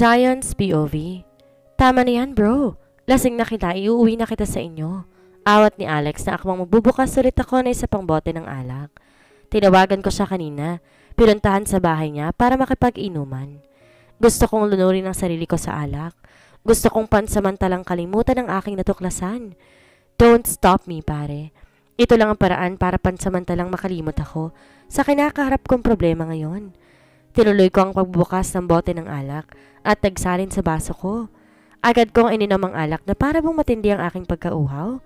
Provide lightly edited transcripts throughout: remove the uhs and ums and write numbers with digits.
Zion's POV. Tama na yan, bro. Lasing na kita, iuwi na kita sa inyo. Awat ni Alex na akmang magbubukas ulit ako na isa pang bote ng alak. Tinawagan ko siya kanina, pinuntahan sa bahay niya para makipag-inuman. Gusto kong lunurin ang sarili ko sa alak. Gusto kong pansamantalang kalimutan ang aking natuklasan. Don't stop me, pare. Ito lang ang paraan para pansamantalang makalimot ako sa kinakaharap kong problema ngayon. Tinuloy ko ang pagbubukas ng bote ng alak at nagsalin sa baso ko. Agad kong ininom ang alak na para bang matindi ang aking pagkauhaw.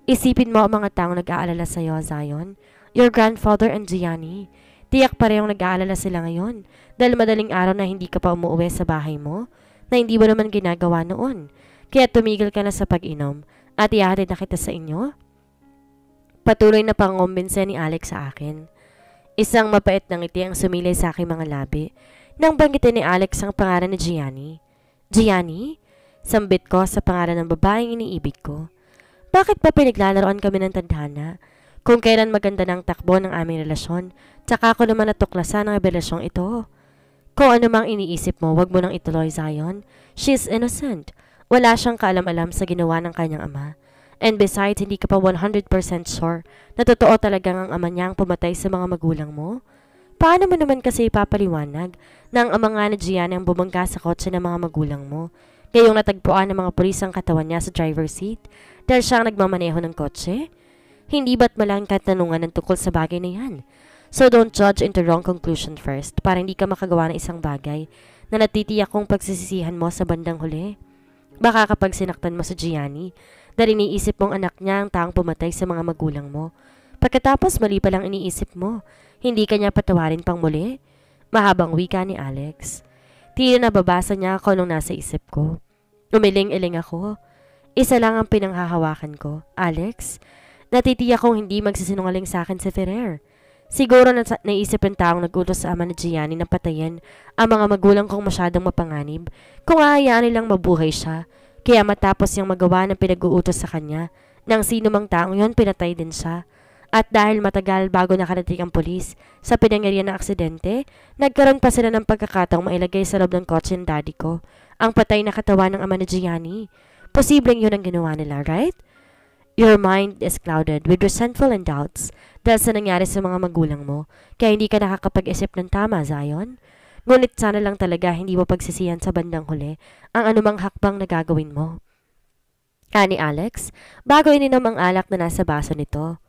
Isipin mo ang mga taong nag-aalala sa iyo, Zion. Your grandfather and Gianni. Tiyak parehong nag-aalala sila ngayon dahil madaling araw na hindi ka pa umuwi sa bahay mo na hindi mo naman ginagawa noon. Kaya tumigil ka na sa pag-inom at ihahatid na kita sa inyo. Patuloy na pangombinse ni Alex sa akin. Isang mapait na ngiti ang sumilay sa aking mga labi nang banggitin ni Alex ang pangalan ni Gianni. Gianni? Sambit ko sa pangalan ng babaeng iniibig ko. Bakit pa pinaglalaroan kami ng tadhana? Kung kailan maganda ng takbo ng aming relasyon, tsaka ako naman natuklasan ang revelasyong ito. Kung ano mang iniisip mo, wag mo nang ituloy, Zion. She's innocent. Wala siyang kaalam-alam sa ginawa ng kanyang ama. And besides, hindi ka pa 100% sure na totoo talagang ang ama niya ang pumatay sa mga magulang mo? Paano mo naman kasi ipapaliwanag na ang ama nga na Gianni ang bumangga sa kotse ng mga magulang mo? Ngayong natagpuan ng mga pulis ang katawan niya sa driver's seat dahil siya ang nagmamaneho ng kotse? Hindi ba't malang katanungan ng tungkol sa bagay na yan? So don't judge into wrong conclusion first para hindi ka makagawa ng isang bagay na natitiyak kong pagsisisihan mo sa bandang huli. Baka kapag sinaktan mo sa Gianni, dahil iniisip mong anak niya ang taong pumatay sa mga magulang mo. Pagkatapos mali pa lang iniisip mo, hindi ka niya patawarin pang muli? Mahabang wika ni Alex. Tila nababasa niya ako nung nasa isip ko. Umiling-iling ako. Isa lang ang pinanghahawakan ko. Alex, natitiyak kong hindi magsisinungaling sa akin si Ferrer. Siguro naisip ng taong nagutos sa ama ni Gianni na patayin ang mga magulang kong masyadong mapanganib kung aayaan nilang mabuhay siya. Kaya matapos niyang magawa ng pinag-uutos sa kanya, nang sino mang taong yon pinatay din siya. At dahil matagal bago nakarating ang pulis sa pinangyarihan ng aksidente, nagkaroon pa sila ng pagkakataong mailagay sa loob ng kotse ng daddy ko ang patay na katawan ng ama ni Gianni. Posibleng yun ang ginawa nila, right? Your mind is clouded with resentful and doubts dahil sa nangyari sa mga magulang mo, kaya hindi ka nakakapag-isip ng tama, Zion. Ngunit sana lang talaga hindi mo pagsisihan sa bandang huli ang anumang hakbang na gagawin mo. Ani Alex, bago ininom ang alak na nasa baso nito.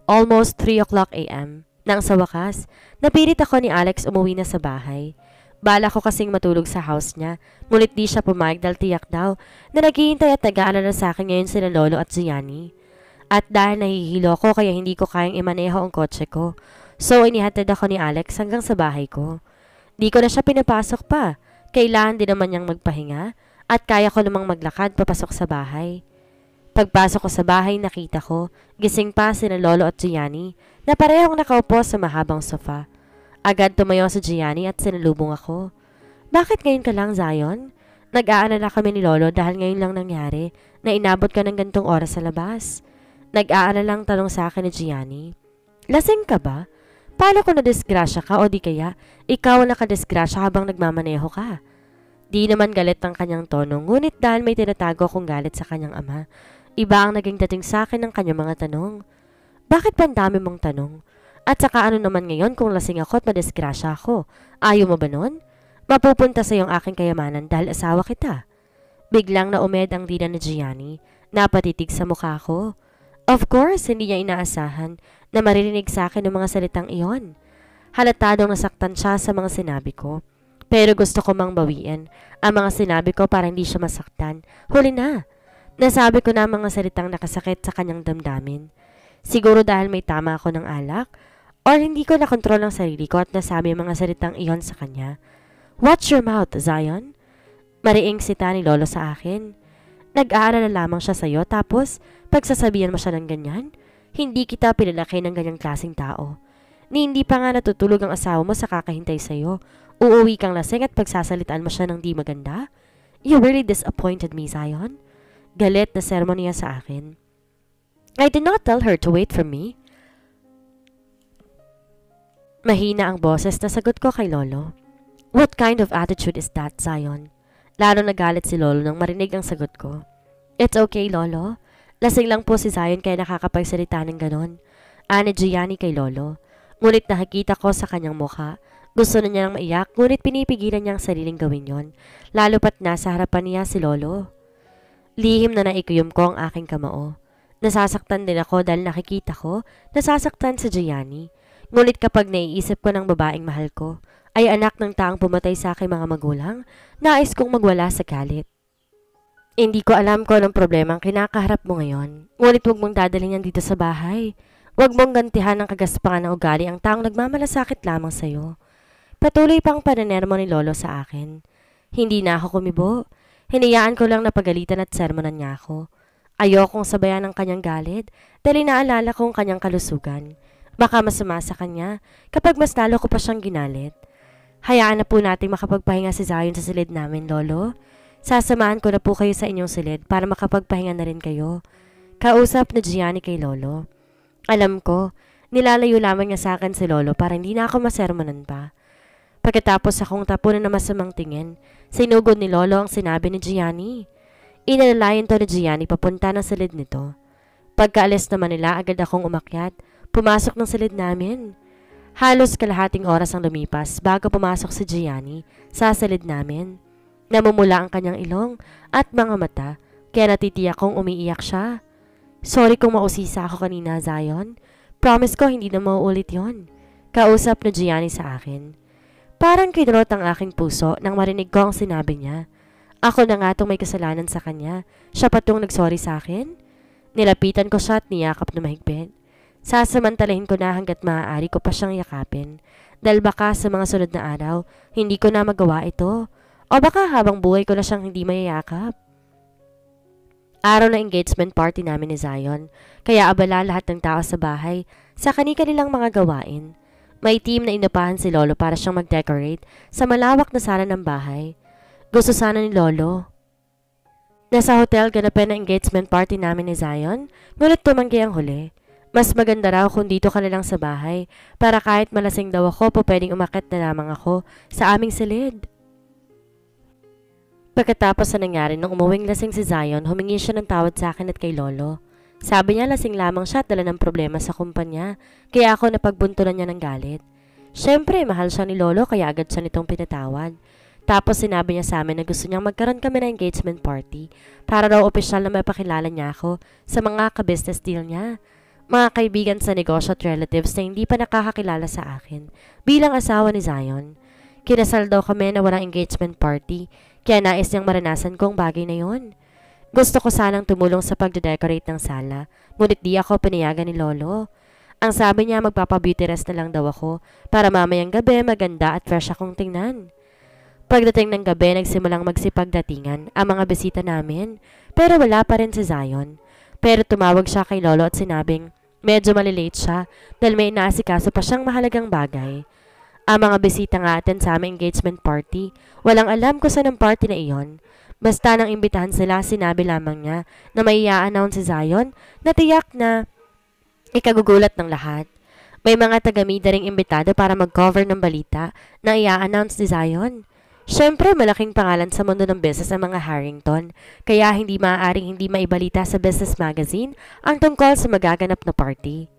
Almost 3 o'clock a.m. Nang sa wakas, napilit ako ni Alex umuwi na sa bahay. Bala ko kasing matulog sa house niya, ngunit di siya pumayag dahil tiyak daw na naghihintay at nag-aalala sa akin ngayon sila Lolo at Gianni. At dahil nahihilo ko kaya hindi ko kayang imaneho ang kotse ko, so inihatid ako ni Alex hanggang sa bahay ko. Di ko na siya pinapasok pa, kailangan din naman niyang magpahinga at kaya ko namang maglakad papasok sa bahay. Pagpasok ko sa bahay nakita ko, gising pa sina Lolo at Gianni na parehong nakaupo sa mahabang sofa. Agad tumayo si Gianni at sinalubong ako. Bakit ngayon ka lang, Zion? Nag-aalala kami ni Lolo dahil ngayon lang nangyari na inabot ka ng gantong oras sa labas. Nag-aalalang tanong sa akin ni Gianni. Lasing ka ba? Paano kung nadisgrasya ka o di kaya ikaw ang nakadisgrasya habang nagmamaneho ka? Di naman galit ang kanyang tono, ngunit dahil may tinatago akong galit sa kanyang ama, iba ang naging dating sa akin ng kanyang mga tanong. Bakit ba ang dami mong tanong? At saka ano naman ngayon kung lasing ako at madisgrasya ako? Ayaw mo ba nun? Mapupunta sa iyong aking kayamanan dahil asawa kita. Biglang naumed ang dila ni Gianni, napatitig sa mukha ko. Of course, hindi niya inaasahan na maririnig sa akin ng mga salitang iyon. Halatadong nasaktan siya sa mga sinabi ko. Pero gusto ko mang bawiin ang mga sinabi ko para hindi siya masaktan. Huli na. Nasabi ko na ang mga salitang nakasakit sa kanyang damdamin. Siguro dahil may tama ako ng alak or hindi ko nakontrol ang sarili ko at nasabi ang mga salitang iyon sa kanya. Watch your mouth, Zion. Mariing sita ni Lolo sa akin. Nag-aaral na lamang siya sa'yo tapos pagsasabihan mo siya ng ganyan? Hindi kita pinalaki ng ganyang klaseng tao. Ni hindi pa nga natutulog ang asawa mo sa kakahintay sa'yo. Uuwi kang lasing at pagsasalitaan mo siya ng di maganda? You really disappointed me, Zion. Galit na sermon niya sa akin. I did not tell her to wait for me. Mahina ang boses na sagot ko kay Lolo. What kind of attitude is that, Zion? Lalo nagalit si Lolo nang marinig ang sagot ko. It's okay, Lolo. Lasing lang po si Zion kaya nakakapagsalita ng ganon. Ani Gianni kay Lolo. Ngunit nakikita ko sa kanyang mukha. Gusto na niyang maiyak, ngunit pinipigilan niyang sariling gawin yon. Lalo pat nasa harapan niya si Lolo. Lihim na naikuyom ko ang aking kamao. Nasasaktan din ako dahil nakikita ko, nasasaktan si Gianni. Ngunit kapag naiisip ko ng babaeng mahal ko, ay anak ng taong pumatay sa aking mga magulang, nais kong magwala sa galit. Hindi ko alam kung anong problema ang kinakaharap mo ngayon. Ngunit huwag mong dadalhin yan dito sa bahay. Huwag mong gantihan ng kagaspangan ng ugali ang taong nagmamalasakit lamang sa'yo. Patuloy pang pananermo ni Lolo sa akin. Hindi na ako kumibo. Hinayaan ko lang na pagalitan at sermonan niya ako. Ayokong sabayan ng kanyang galit dahil naalala kong kanyang kalusugan. Baka masama sa kanya kapag mas lalo ko pa siyang ginalit. Hayaan na po nating makapagpahinga si Zion sa silid namin, Lolo. Sasamahan ko na po kayo sa inyong silid para makapagpahinga na rin kayo. Kausap ni Gianni kay Lolo. Alam ko, nilalayo lamang niya sa akin si Lolo para hindi na ako masermonan pa. Pagkatapos akong tapunan na masamang tingin, sinugod ni Lolo ang sinabi ni Gianni. Inalalayan to ni Gianni papunta ng silid nito. Pagkaalis naman nila, agad akong umakyat, pumasok ng silid namin. Halos kalahating oras ang lumipas bago pumasok si Gianni sa silid namin. Namumula ang kanyang ilong at mga mata, kaya natitiyak kong umiiyak siya. Sorry kung mausisa ako kanina, Zion. Promise ko hindi na mauulit yon. Kausap na Gianni sa akin. Parang kinurot ang aking puso nang marinig ko ang sinabi niya. Ako na nga itong may kasalanan sa kanya. Siya pa itong nagsorry sa akin. Nilapitan ko siya at niyakap na mahigpit. Sasamantalahin ko na hanggat maaari ko pa siyang yakapin. Dahil baka sa mga sunod na araw, hindi ko na magawa ito. O baka habang buhay ko na siyang hindi mayayakap. Araw na engagement party namin ni Zion, kaya abala lahat ng tao sa bahay sa kani-kanilang mga gawain. May team na inapahan si Lolo para siyang mag-decorate sa malawak na sala ng bahay. Gusto sana ni Lolo. Nasa hotel ganapin ang engagement party namin ni Zion, ngunit tumanggi ang huli. Mas maganda raw kung dito ka na lang sa bahay para kahit malasing daw ako po pwedeng umakyat na lamang ako sa aming silid. Pagkatapos na nangyari nung umuwing lasing si Zion, humingi siya ng tawad sa akin at kay Lolo. Sabi niya lasing lamang siya at dala ng problema sa kumpanya, kaya ako napagbuntulan niya ng galit. Siyempre, mahal siya ni Lolo kaya agad siya nitong pinatawad. Tapos sinabi niya sa amin na gusto niyang magkaroon kami ng engagement party para raw opisyal na mapakilala niya ako sa mga ka-business deal niya. Mga kaibigan sa negosyo at relatives na hindi pa nakakakilala sa akin bilang asawa ni Zion. Kinasal daw kami na walang engagement party, kaya nais niyang maranasan kong bagay na yon. Gusto ko sanang tumulong sa pagde-decorate ng sala, ngunit di ako pinayagan ni Lolo. Ang sabi niya magpapa-beauty rest na lang daw ako para mamayang gabi maganda at fresh akong tingnan. Pagdating ng gabi, nagsimulang magsipagdatingan ang mga bisita namin, pero wala pa rin si Zion. Pero tumawag siya kay Lolo at sinabing medyo malilate siya dahil may inaasikaso pa siyang mahalagang bagay. Ang mga bisita nga atin sa aming engagement party, walang alam kung saan ang party na iyon. Basta nang imbitahan sila, sinabi lamang niya na may i-announce si Zion na tiyak na ikagugulat ng lahat. May mga taga-media ring imbitado para mag-cover ng balita na i-announce ni Zion. Siyempre, malaking pangalan sa mundo ng business ang mga Harrington, kaya hindi maaaring hindi maibalita sa business magazine ang tungkol sa magaganap na party.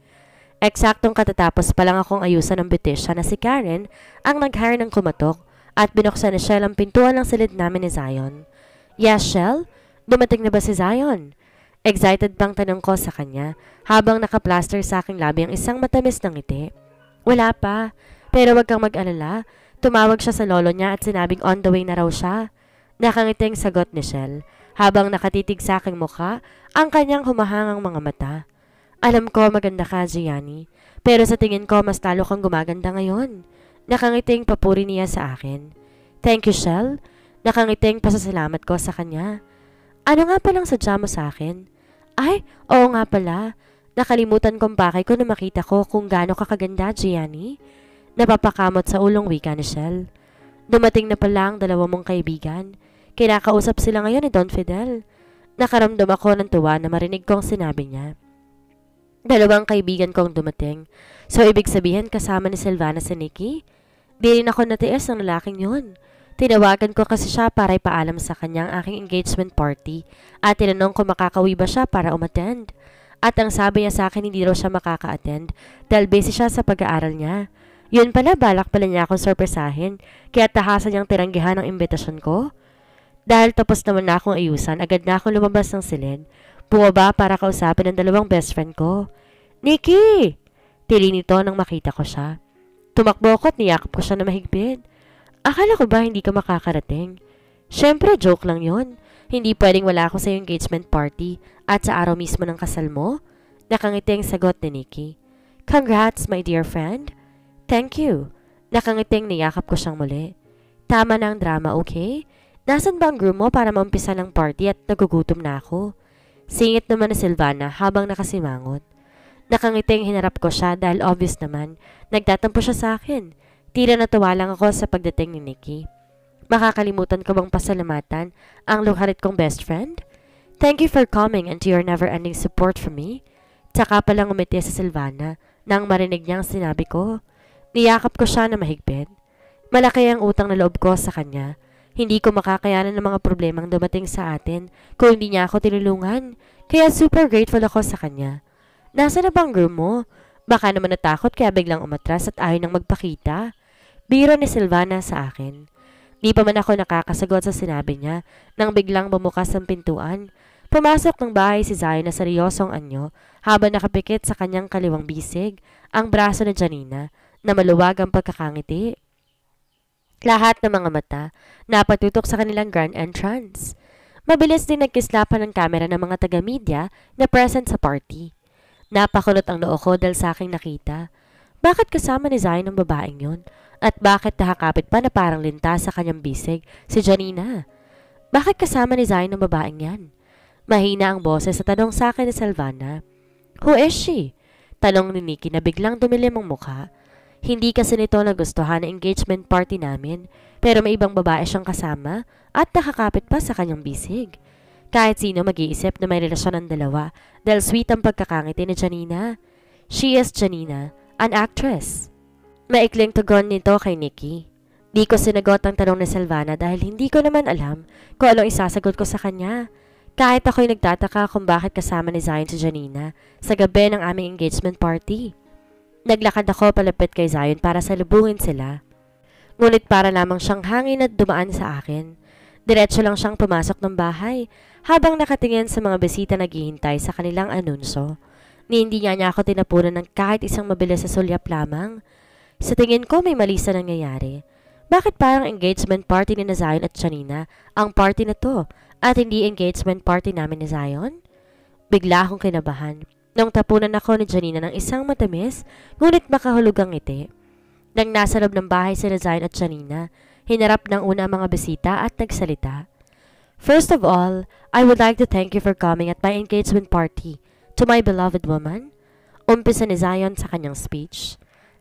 Eksaktong katatapos pa lang akong ayusan ng beautician na si Karen ang nag-hire ng kumatok at binuksan ni Shell ang pintuan ng silid namin ni Zion. Yes, Shell? Dumating na ba si Zion? Excited bang tanong ko sa kanya habang nakaplaster sa aking labi ang isang matamis ng ngiti. Wala pa, pero wag kang mag-alala. Tumawag siya sa lolo niya at sinabing on the way na raw siya. Nakangiting sagot ni Shell habang nakatitig sa aking mukha ang kanyang humahangang mga mata. Alam ko maganda ka, Gianni, pero sa tingin ko mas talo kang gumaganda ngayon. Nakangiting papuri niya sa akin. Thank you, Shell. Nakangiting pasasalamat ko sa kanya. Ano nga palang sadya mo sa akin? Ay, oo nga pala. Nakalimutan kong pakay ko na makita ko kung gaano ka kaganda, Gianni. Napapakamot sa ulong wika ni Shell. Dumating na pala ang dalawa mong kaibigan. Kinakausap sila ngayon ni Don Fidel. Nakaramdam ako ng tuwa na marinig kong sinabi niya. Dalawang kaibigan kong dumating. So ibig sabihin kasama ni Silvana si Nikki? Di rin ako natiis ng lalaking yun. Tinawagan ko kasi siya para ipaalam sa kanya ang aking engagement party at tinanong kung makakauwi ba siya para umattend. At ang sabi niya sa akin hindi raw siya makaka-attend dahil busy siya sa pag-aaral niya. Yun pala, balak pala niya akong sorpresahin kaya tahasan niyang tiranggihan ang imbitasyon ko. Dahil tapos naman na akong ayusan, agad na akong lumabas ng silid. Bumaba para kausapin ang dalawang best friend ko. Nikki! Tili nito nang makita ko siya. Tumakbo ako at niyakap ko siya na mahigpit. Akala ko ba hindi ka makakarating? Syempre, joke lang yon. Hindi pwedeng wala ako sa engagement party at sa araw mismo ng kasal mo? Nakangiting sagot ni Nikki. Congrats, my dear friend. Thank you. Nakangiting niyakap ko siyang muli. Tama na ang drama, okay? Nasaan ba ang groom mo para maumpisa ng party at nagugutom na ako? Singit naman ni Silvana habang nakasimangot. Nakangiting hinarap ko siya dahil obvious naman, nagtatampo siya sa akin. Tila natuwa lang ako sa pagdating ni Nikki. Makakalimutan ko bang pasalamatan ang luharit kong best friend? Thank you for coming and to your never-ending support for me. Tsaka palang umiti sa Silvana nang marinig niyang sinabi ko. Niyakap ko siya na mahigpit. Malaki ang utang na loob ko sa kanya. Hindi ko makakayanan ng mga problemang dumating sa atin kung hindi niya ako tinulungan. Kaya super grateful ako sa kanya. Nasaan na bang groom mo? Baka naman natakot kaya biglang umatras at ayaw nang magpakita. Biro ni Silvana sa akin. Di pa man ako nakakasagot sa sinabi niya nang biglang bumukas ang pintuan. Pumasok ng bahay si Zion na seryosong anyo habang nakapikit sa kanyang kaliwang bisig ang braso ni Janina na maluwag ang pagkakangiti. Lahat ng mga mata napatutok sa kanilang grand entrance. Mabilis din nagkislapan ng kamera ng mga taga-media na present sa party. Napakulot ang noo ko dahil sa aking nakita. Bakit kasama ni Zion ang babaeng yun? At bakit nakakapit pa na parang linta sa kanyang bisig si Janina? Bakit kasama ni Zion ang babaeng yan? Mahina ang boses sa tanong sa akin ni Silvana. Who is she? Tanong ni Nikki na biglang dumilim ang mukha. Hindi kasi nito nagustuhan ang engagement party namin pero may ibang babae siyang kasama at nakakapit pa sa kanyang bisig. Kahit sino mag-iisip na may relasyon ang dalawa dahil sweet ang pagkakangiti ni Janina. She is Janina, an actress. Maikling tugon nito kay Nikki. Di ko sinagot ang tanong ni Silvana dahil hindi ko naman alam kung anong isasagot ko sa kanya. Kahit ako'y nagtataka kung bakit kasama ni Zion si Janina sa gabi ng aming engagement party. Naglakad ako palapit kay Zion para salubungin sila. Ngunit para lamang siyang hangin at dumaan sa akin. Diretso lang siyang pumasok ng bahay habang nakatingin sa mga bisita naghihintay sa kanilang anunsyo. Hindi niya ako tinapunan ng kahit isang mabilis sa sulyap lamang. Sa tingin ko may mali sa nangyayari. Bakit parang engagement party ni Zion at Janina ang party na to at hindi engagement party namin ni Zion? Bigla akong kinabahan nung tapunan ako ni Janina ng isang matamis ngunit makahulugang ngiti. Nang nasa loob ng bahay si Zion at Janina, hinarap ng una ang mga bisita at nagsalita. First of all, I would like to thank you for coming at my engagement party to my beloved woman. Umpisa ni Zion sa kanyang speech.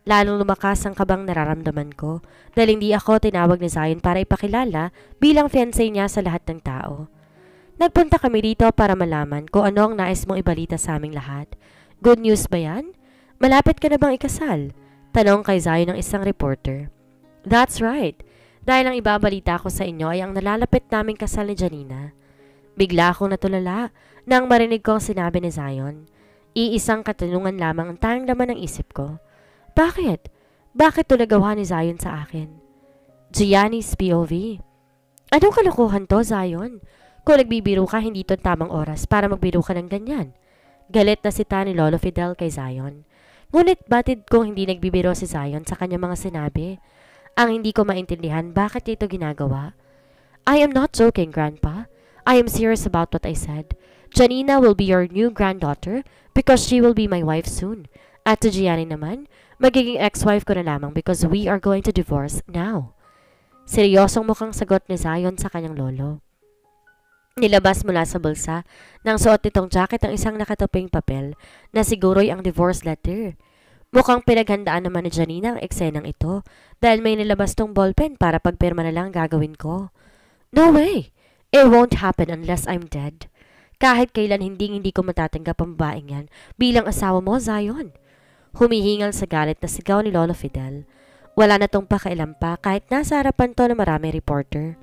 Lalong lumakas ang kabang nararamdaman ko dahil hindi ako tinawag ni Zion para ipakilala bilang fiancé niya sa lahat ng tao. Nagpunta kami dito para malaman kung ano ang nais mong ibalita sa aming lahat. Good news ba yan? Malapit ka na bang ikasal? Tanong kay Zion ng isang reporter. That's right. Dahil ang ibabalita ko sa inyo ay ang nalalapit naming kasal ni Janina. Bigla akong natulala nang marinig ko ang sinabi ni Zion. Iisang katanungan lamang ang tanging laman ng isip ko. Bakit? Bakit tulagawa ni Zion sa akin? Gianni's POV. Anong kalokohan to, Zion? Kung nagbibiro ka, hindi to tamang oras para magbiro ka ng ganyan. Galit na sita ni Lolo Fidel kay Zion. Ngunit batid kong hindi nagbibiro si Zion sa kanyang mga sinabi. Ang hindi ko maintindihan bakit niya ito ginagawa. I am not joking, Grandpa. I am serious about what I said. Janina will be your new granddaughter because she will be my wife soon. At to Gianni naman, magiging ex-wife ko na lamang because we are going to divorce now. Seryosong mukhang sagot ni Zion sa kanyang lolo. Nilabas mula sa bulsa nang suot nitong jacket ang isang nakatuping papel na siguro'y ang divorce letter. Mukhang pinaghandaan naman ni Janina ang eksenang ito dahil may nilabas tong ballpen para pagpirma na lang gagawin ko. No way! It won't happen unless I'm dead. Kahit kailan hindi ko matatanggap ang babaeng yan bilang asawa mo, Zion. Humihingal sa galit na sigaw ni Lolo Fidel. Wala na tong pakailan pa kahit nasa harapan to na marami reporter.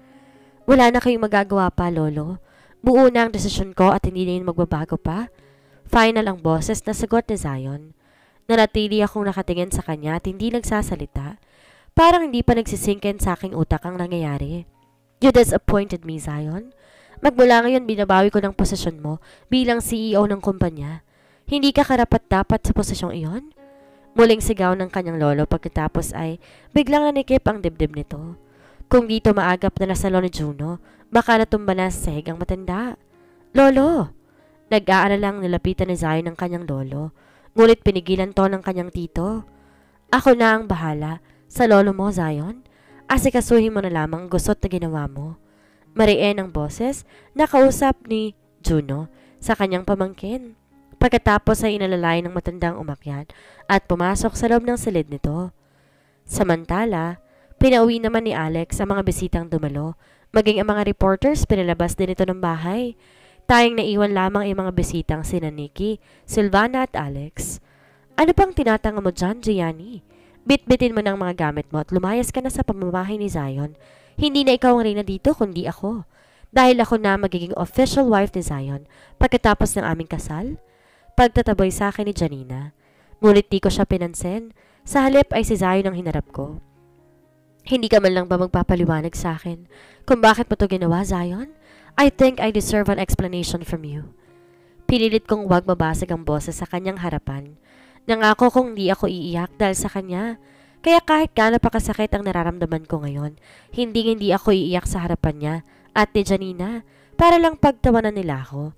Wala na kayong magagawa pa, Lolo. Buo na ang desisyon ko at hindi na yun magbabago pa. Final ang boses na sagot ni Zion. Nanatili akong nakatingin sa kanya at hindi nagsasalita. Parang hindi pa nagsisingkin sa aking utak ang nangyayari. You disappointed me, Zion. Magmula ngayon binabawi ko ng posisyon mo bilang CEO ng kumpanya. Hindi ka karapat-dapat sa posisyong iyon? Muling sigaw ng kanyang lolo pagkatapos ay biglang nanikip ang dibdib nito. Kung dito maagap na nasalo ni Juno, baka natumba na sa sahig ang matanda. Lolo! Nag-aaralang nilapitan ni Zion ng kanyang lolo, ngunit pinigilan to ng kanyang tito. Ako na ang bahala sa lolo mo, Zion. Asikasuhin mo na lamang ang gusot na ginawa mo. Mariin ang boses na kausap ni Juno sa kanyang pamangkin. Pagkatapos ay inalalay ng matandang umakyat at pumasok sa loob ng silid nito. Samantala, pinauwi naman ni Alex ang mga bisitang dumalo, maging ang mga reporters pinalabas din ito ng bahay. Tayong naiwan lamang ang mga bisitang sina Nikki, Silvana at Alex. Ano pang tinatanga mo dyan, Gianni? Bitbitin mo ng mga gamit mo at lumayas ka na sa pamamahay ni Zion. Hindi na ikaw ang reyna dito kundi ako. Dahil ako na magiging official wife ni Zion pagkatapos ng aming kasal. Pagtataboy sa akin ni Janina. Ngunit di ko siya pinansin. Sa halip ay si Zion ang hinarap ko. Hindi ka man lang ba magpapaliwanag sa akin kung bakit mo to ginawa, Zion? I think I deserve an explanation from you. Pinilit kong wag mabasag ang boses sa kanyang harapan. Nangako kong di ako iiyak dahil sa kanya. Kaya kahit gaano pa kasakit ang nararamdaman ko ngayon, hindi ako iiyak sa harapan niya at ni Janina para lang pagtawanan nila ako.